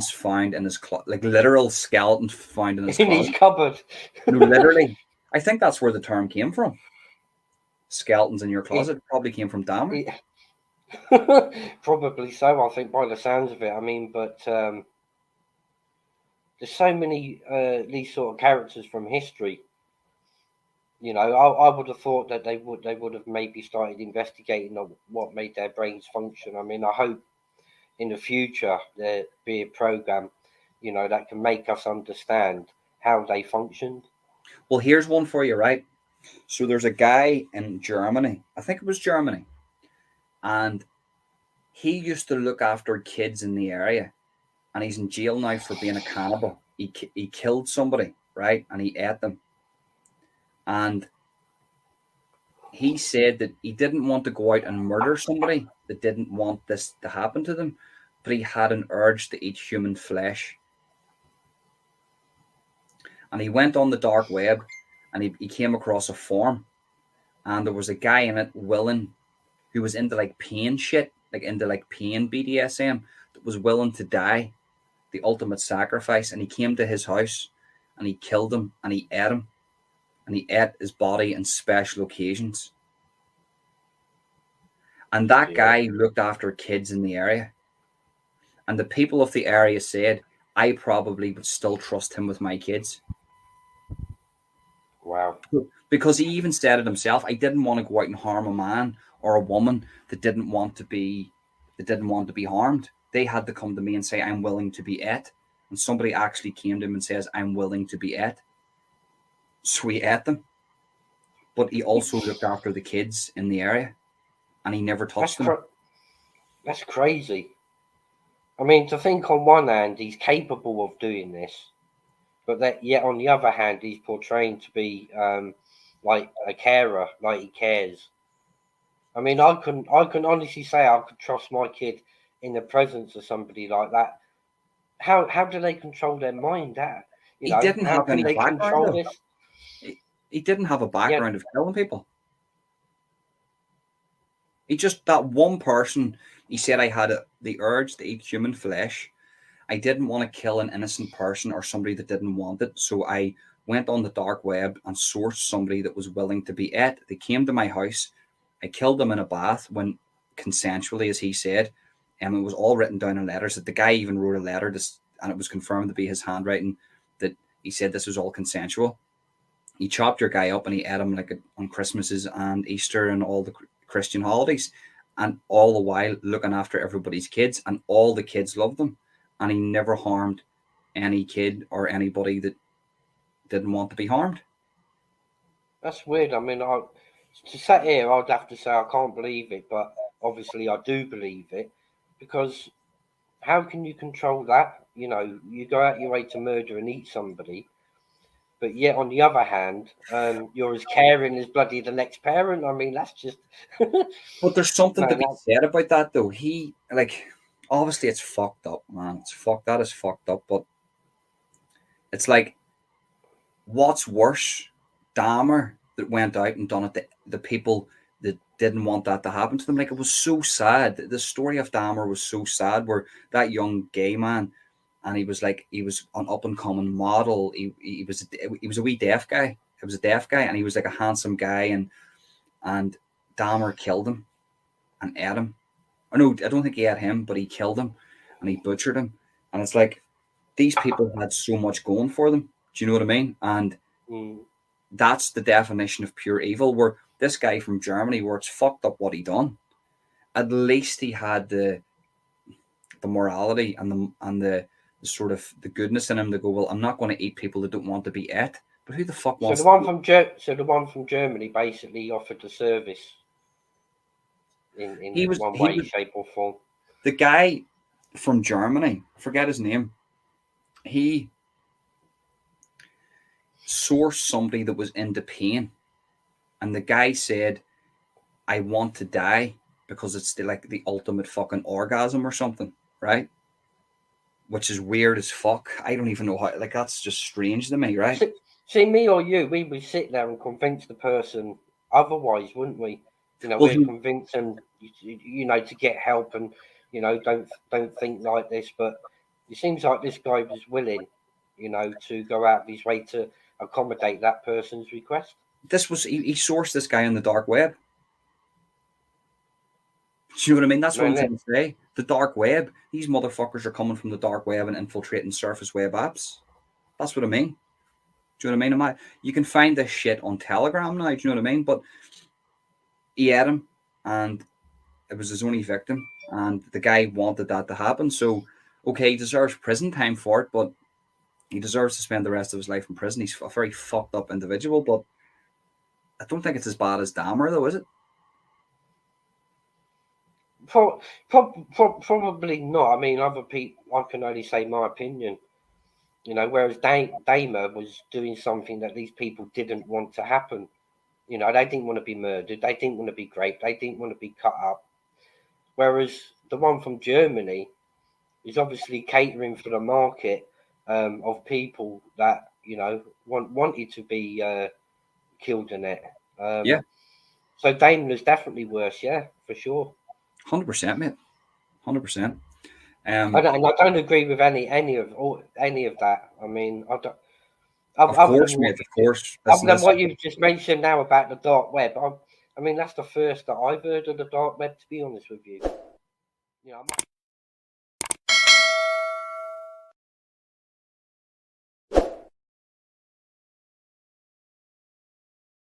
skeletons found in his closet, like literal skeletons found in his in closet. his cupboard. No, literally. I think that's where the term came from. Skeletons in your closet probably came from Dahmer. Probably so, I think, by the sounds of it. I mean, but there's so many these sort of characters from history. You know, I would have thought that they would have maybe started investigating on what made their brains function. I mean, I hope in the future there be a program, you know, that can make us understand how they functioned. Well, here's one for you, right? So there's a guy in Germany, I think it was Germany, and he used to look after kids in the area, and he's in jail now for being a cannibal. He killed somebody, right, and he ate them. And he said that he didn't want to go out and murder somebody that didn't want this to happen to them, but he had an urge to eat human flesh. And he went on the dark web, and he came across a forum, and there was a guy in it willing, who was into like pain shit, like into like pain BDSM, that was willing to die, the ultimate sacrifice. And he came to his house, and he killed him, and he ate him, and he ate his body on special occasions. And that guy looked after kids in the area. And the people of the area said, I probably would still trust him with my kids. Wow. Because he even said it himself, I didn't want to go out and harm a man or a woman that didn't want to be harmed. They had to come to me and say, I'm willing to be ate. And somebody actually came to him and says, I'm willing to be ate. So he ate them. But he also looked after the kids in the area, and he never touched them. That's crazy. I mean, to think on one hand, he's capable of doing this, but that yet on the other hand, he's portraying to be like a carer, like he cares. I mean, I can honestly say I could trust my kid in the presence of somebody like that. How do they control their mind? He didn't have any background. He didn't have a background of killing people. He just, that one person, he said, I had the urge to eat human flesh. I didn't want to kill an innocent person or somebody that didn't want it. So I went on the dark web and sourced somebody that was willing to be ate. They came to my house. I killed them in a bath, when consensually, as he said. And it was all written down in letters. That the guy even wrote a letter, and it was confirmed to be his handwriting, that he said this was all consensual. He chopped your guy up and he ate him like on Christmases and Easter and all the Christian holidays, and all the while looking after everybody's kids, and all the kids loved them, and he never harmed any kid or anybody that didn't want to be harmed. That's weird. I mean, to sit here, I'd have to say I can't believe it, but obviously I do believe it, because how can you control that? You know, you go out your way to murder and eat somebody, but yet on the other hand, you're as caring as bloody the next parent. I mean, that's just. But there's something to be said about that, though. He, like, obviously it's fucked up, man. It's fucked. That is fucked up. But it's like, what's worse, Dahmer that went out and done it, the people that didn't want that to happen to them. Like, it was so sad. The story of Dahmer was so sad, where that young gay man, and he was an up and coming model. He was a wee deaf guy. He was a deaf guy, and he was like a handsome guy, and Dahmer killed him and ate him. Or no, I don't think he ate him, but he killed him and he butchered him. And it's like, these people had so much going for them. Do you know what I mean? And that's the definition of pure evil. Where this guy from Germany, where it's fucked up what he done, at least he had the morality and the sort of the goodness in him to go, well, I'm not going to eat people that don't want to be ate. But who the fuck wants? So the one from Germany basically offered the service in one way, shape, or form. The guy from Germany, I forget his name, he sourced somebody that was into pain, and the guy said, I want to die because it's like the ultimate fucking orgasm or something, right? Which is weird as fuck. I don't even know how, like, that's just strange to me, right? See, me or you, we would sit there and convince the person otherwise, wouldn't we? You know, we'd convince them, you know, to get help and, you know, don't think like this. But It seems like this guy was willing, you know, to go out of his way to accommodate that person's request. This was he sourced this guy on the dark web. Do you know what I mean? That's what I'm trying to say. The dark web. These motherfuckers are coming from the dark web and infiltrating surface web apps. That's what I mean. Do you know what I mean? You can find this shit on Telegram now. Do you know what I mean? But he had him, and it was his only victim, and the guy wanted that to happen. So, okay, he deserves prison time for it, but he deserves to spend the rest of his life in prison. He's a very fucked up individual, but I don't think it's as bad as Dahmer, though, is it? Probably not. I mean, other people, I can only say my opinion. You know, whereas Dahmer was doing something that these people didn't want to happen. You know, they didn't want to be murdered. They didn't want to be raped. They didn't want to be cut up. Whereas the one from Germany is obviously catering for the market of people that, you know, wanted to be killed in it. Yeah. So Daimler's definitely worse, yeah, for sure. 100%, mate. 100%. And I don't agree with any of that. I mean, I don't. Of course, mate. Of course. Other than what you've just mentioned now about the dark web, I mean, that's the first that I've heard of the dark web. To be honest with you, you know.